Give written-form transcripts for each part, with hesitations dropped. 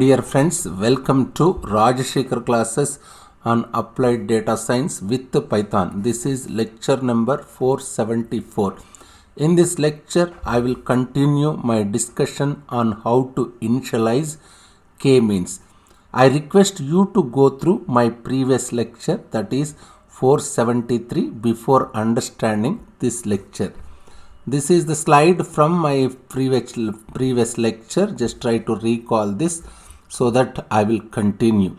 Dear friends, welcome to Rajashekhar classes on Applied Data Science with Python. This is lecture number 474. In this lecture, I will continue my discussion on how to initialize K means. I request you to go through my previous lecture, that is 473, before understanding this lecture. This is the slide from my previous lecture. Just try to recall this so that I will continue.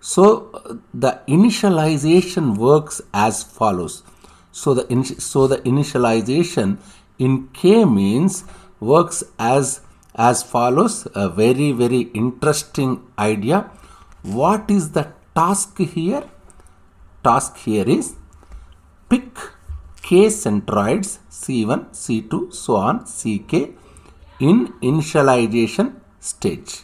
So the initialization works as follows. So the initialization in K means works as follows. A very interesting idea. What is the task here? Task here is pick K centroids C1, C2, so on Ck in initialization stage.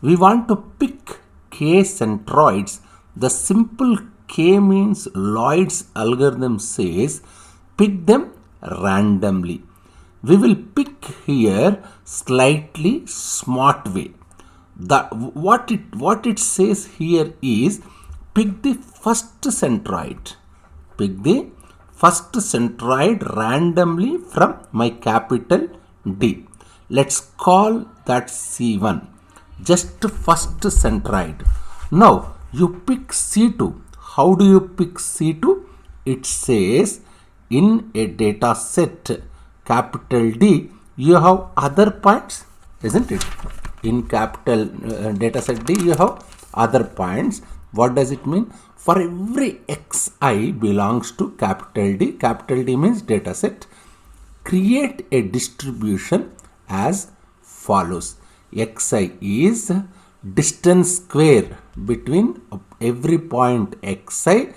We want to pick K centroids. The simple K means Lloyd's algorithm says pick them randomly. We will pick here slightly smart way. What it says here is pick the first centroid. Pick the first centroid randomly from my capital D. Let's call that C1. Just first centroid. Now you pick C2. How do you pick C2? It says in a data set capital D, you have other points, isn't it? In capital data set D, you have other points. What does it mean? For every xi belongs to capital D means data set, create a distribution as follows. Xi is distance square between every point xi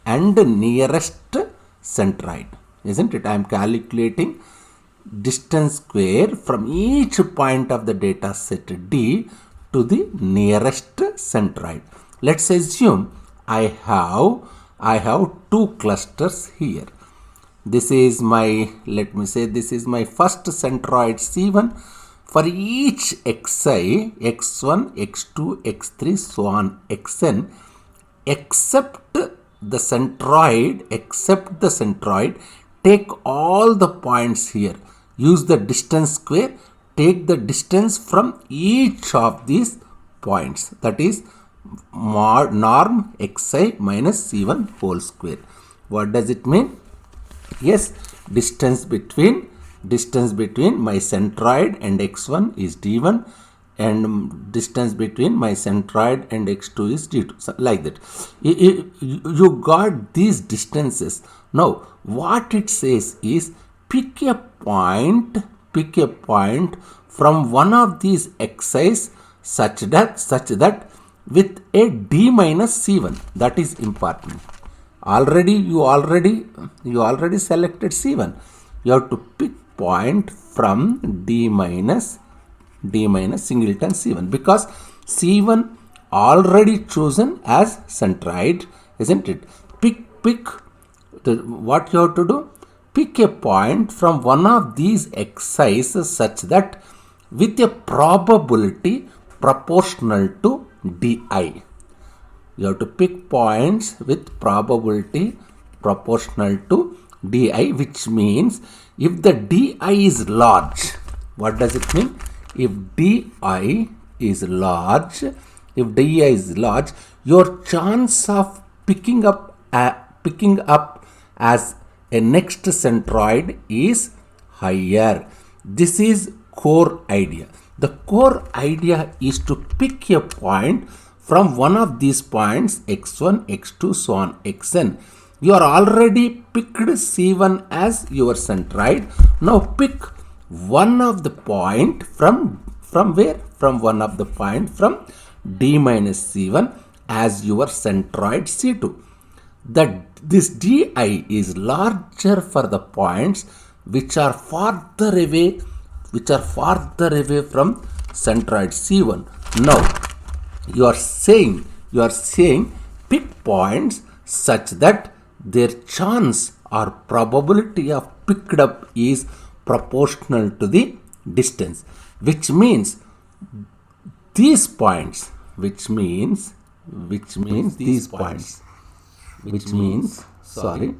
and nearest centroid, isn't it? I am calculating distance square from each point of the data set D to the nearest centroid. Let's assume I have two clusters here. This is my, let me say, this is my first centroid C1. For each xi, x1, x2, x3, so on xn, except the centroid, take all the points here. Use the distance square, take the distance from each of these points. That is norm xi minus c1 whole square. What does it mean? Yes, distance between my centroid and x1 is d1 and distance between my centroid and x2 is d2. So like that. You got these distances. Now what it says is pick a point from one of these xi's such that with a d minus c1. That is important. You already selected c1. You have to pick point from d minus singleton c1, because c1 already chosen as centroid, isn't it? What you have to do? Pick a point from one of these xi's such that with a probability proportional to di. You have to pick points with probability proportional to di, which means if the di is large, what does it mean? If di is large, your chance of picking up as a next centroid is higher. This is core idea. The core idea is to pick a point from one of these points x1, x2, so on xn. You are already picked C1 as your centroid. Now pick one of the point from where? From one of the point from D minus C1 as your centroid C2. This DI is larger for the points which are farther away from centroid C1. Now you are saying pick points such that their chance or probability of picked up is proportional to the distance, which means these points, which means these points, which means, sorry,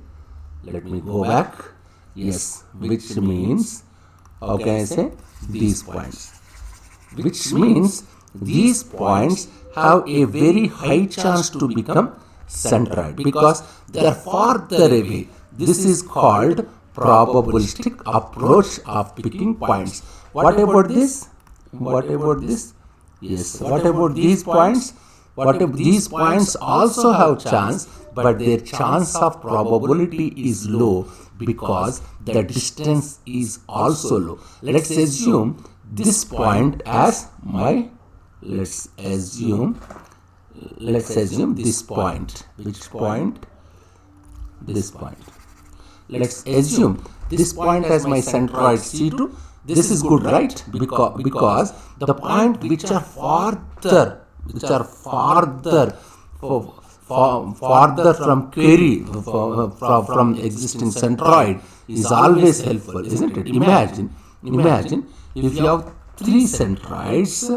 let me go back. Yes, which means, how can I say, these points, which means these points have a very high chance to become centroid because they are farther away. This is called probabilistic approach of picking points. What about this? What about this? Yes. What about these points? What if these points also have chance, but their chance of probability is low because the distance is also low. Let's assume this point as my, let's assume this point. Which point? This point. Let's assume this point as my centroid C2. This is good, right? Because the point which are farther from carry from existing centroid is always helpful, isn't it? Imagine if you have three centroids.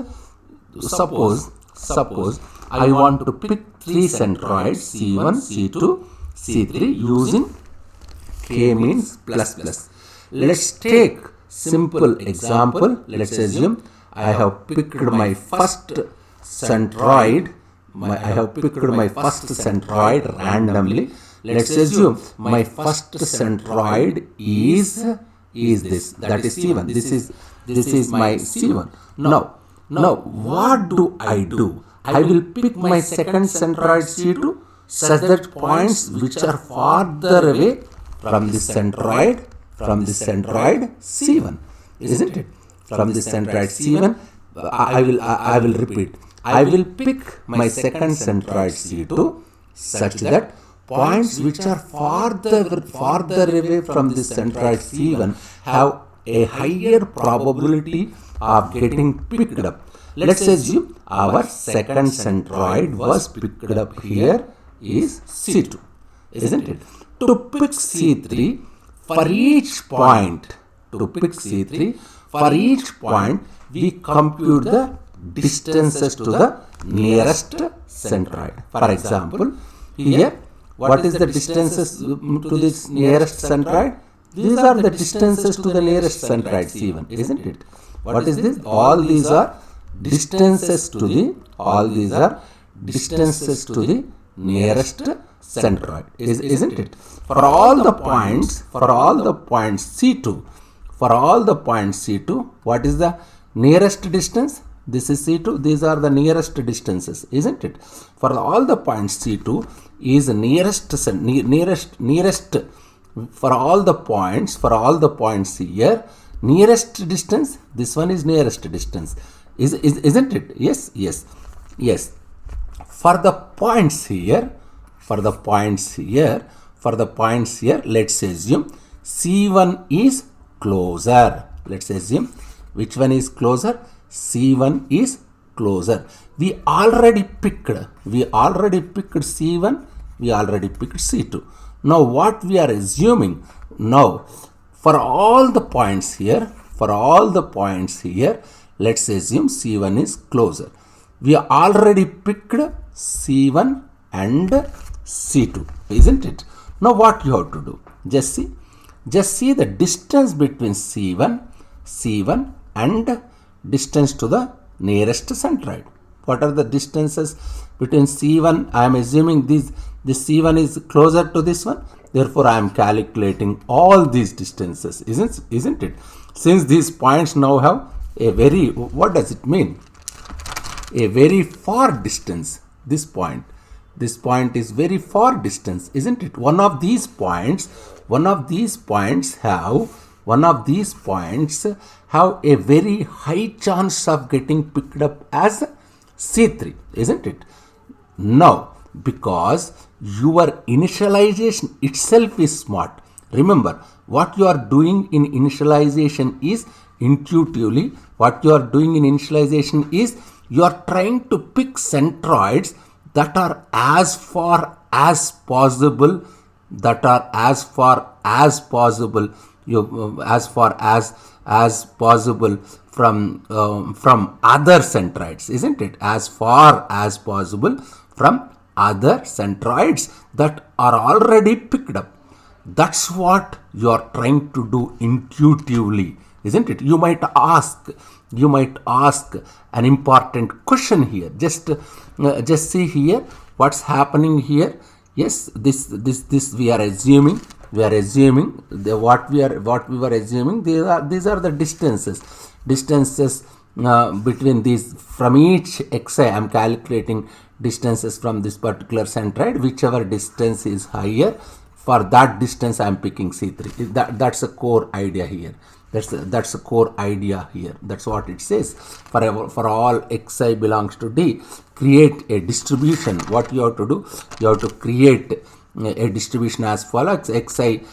Suppose I want to pick three centroids C1, C2, C3 using K means plus. Let's take simple example. Let's assume I have picked my first centroid. Randomly. Let's assume my first centroid is this. That is C1. This is my C1. Now what do? I will pick my second centroid C2 such that points which are farther away from the centroid C1, isn't it? From the centroid C1, I will repeat. I will pick my second centroid C2 such that points which are farther away from the centroid C1 have a higher probability of getting picked up. Let's assume our second centroid was picked up here is C2, isn't it? To pick C3, for each point, we compute the distances to the nearest centroid. For example, here, what is the distances to this nearest centroid? These are the distances to the nearest centroid C1, isn't it? What is this? All these are distances to the nearest centroid, isn't it? For all the points C2, what is the nearest distance? This is C2. These are the nearest distances, isn't it? For all the points C2 is nearest. For all the points here, nearest distance. This one is nearest distance, isn't it? Yes. For the points here, let's assume C1 is closer. Let's assume which one is closer? C1 is closer. We already picked C1. We already picked C2. Now what we are assuming? Now for all the points here, let's assume C1 is closer. We already picked C1 and C2, isn't it? Now what you have to do? Just see the distance between C1 and distance to the nearest centroid. What are the distances between C1? I am assuming this C1 is closer to this one. Therefore, I am calculating all these distances, isn't it? Since these points now have a very, what does it mean? A very far distance. This point is very far distance, isn't it? One of these points have a very high chance of getting picked up as C3, isn't it? Now, because your initialization itself is smart. Remember, what you are doing in initialization is intuitively, you are trying to pick centroids that are as far as possible from other centroids, isn't it? As far as possible from other centroids that are already picked up. That's what you are trying to do intuitively, isn't it? You might ask an important question here. Just see here what's happening here. Yes, this we are assuming. What we were assuming. These are the distances between these. From each xi, I am calculating distances from this particular centroid. Whichever distance is higher, for that distance I am picking C3. That's a core idea here. That's a core idea here. That's what it says. For all xi belongs to D, create a distribution. What you have to do? You have to create a distribution as follows. Xi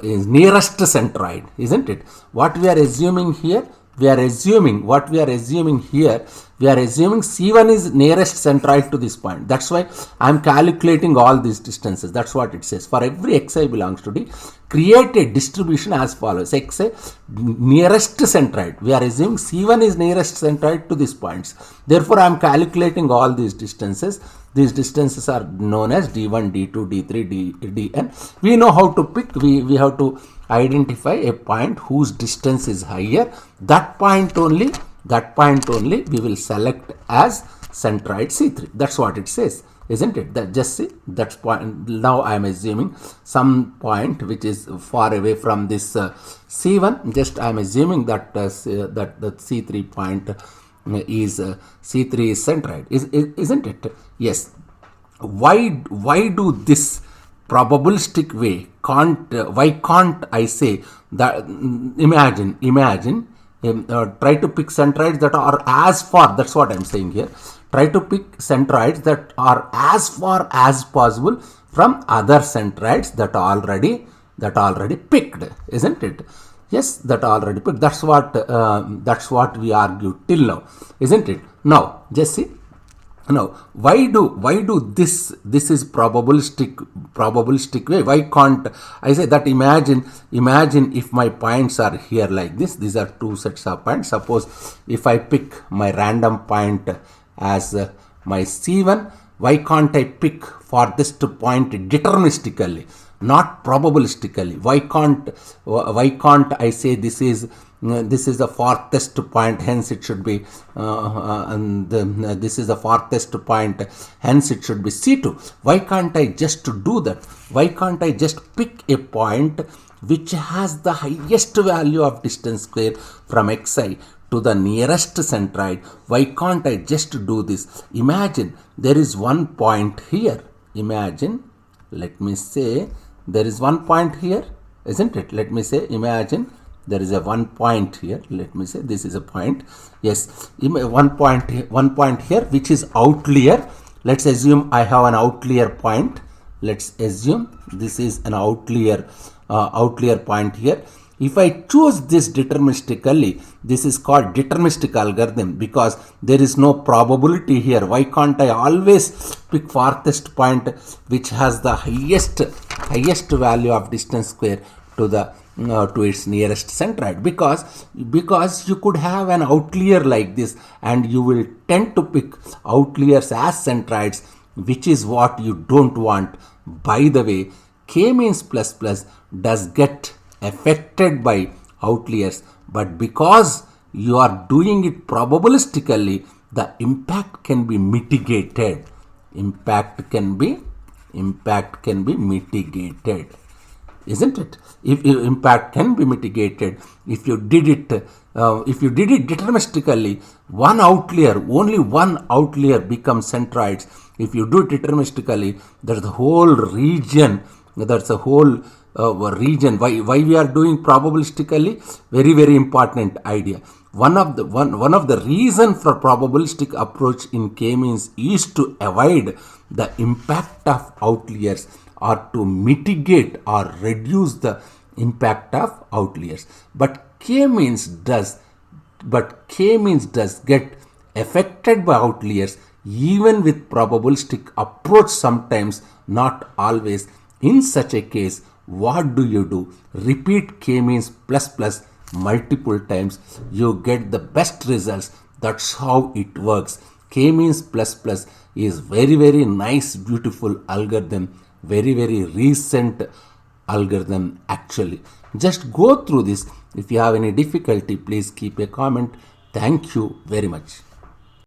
is nearest centroid, isn't it? What we are assuming here? We are assuming C1 is nearest centroid to this point. That's why I am calculating all these distances. That's what it says. For every xi belongs to D, create a distribution as follows. Xi nearest centroid. We are assuming C1 is nearest centroid to these points. Therefore, I am calculating all these distances. These distances are known as D1, D2, D3, Dn. We know how to pick. We have to identify a point whose distance is higher. That point only we will select as centroid C3. That's what it says, isn't it? That just see, that's point. Now I am assuming some point which is far away from this C1. Just I am assuming that that the C3 point is C3 is centroid, isn't it? Yes. Why do this probabilistic way why can't I say that? Imagine try to pick centroids that are as far. That's what I'm saying here. Try to pick centroids that are as far as possible from other centroids that are already picked, isn't it? Yes, that already picked. That's what we argued till now, isn't it? Now just see. Now, why do this is probabilistic way? Why can't I say that? Imagine if my points are here like this. These are two sets of points. Suppose if I pick my random point as my C1, why can't I pick farthest point deterministically, not probabilistically? Why can't I say this is the farthest point, hence it should be this is the farthest point, hence it should be C2. Why can't I just do that? Why can't I just pick a point which has the highest value of distance square from xi to the nearest centroid? Why can't I just do this? Imagine there is one point here. Let me say there is one point here, isn't it? Let me say, imagine there is a one point here. Let me say this is a point. Yes, one point here which is outlier. Let's assume I have an outlier point. Let's assume this is an outlier point here. If I choose this deterministically, this is called deterministic algorithm because there is no probability here. Why can't I always pick farthest point which has the highest value of distance square to its nearest centroid? Because you could have an outlier like this and you will tend to pick outliers as centroids, which is what you don't want. By the way, K-means plus does get affected by outliers, but because you are doing it probabilistically, the impact can be mitigated. Impact can be mitigated, isn't it? If impact can be mitigated, if you did it deterministically, only one outlier becomes centroids. If you do it deterministically, there's the whole region. That's a whole region. Why we are doing probabilistically? Very, very important idea. One of the reason for probabilistic approach in K-means is to avoid the impact of outliers or to mitigate or reduce the impact of outliers. But K-means does get affected by outliers even with probabilistic approach sometimes, not always. In such a case, what do? Repeat K-means plus multiple times, you get the best results. That's how it works. K means plus plus is very nice, beautiful algorithm, very recent algorithm actually. Just go through this. If you have any difficulty, please keep a comment. Thank you very much.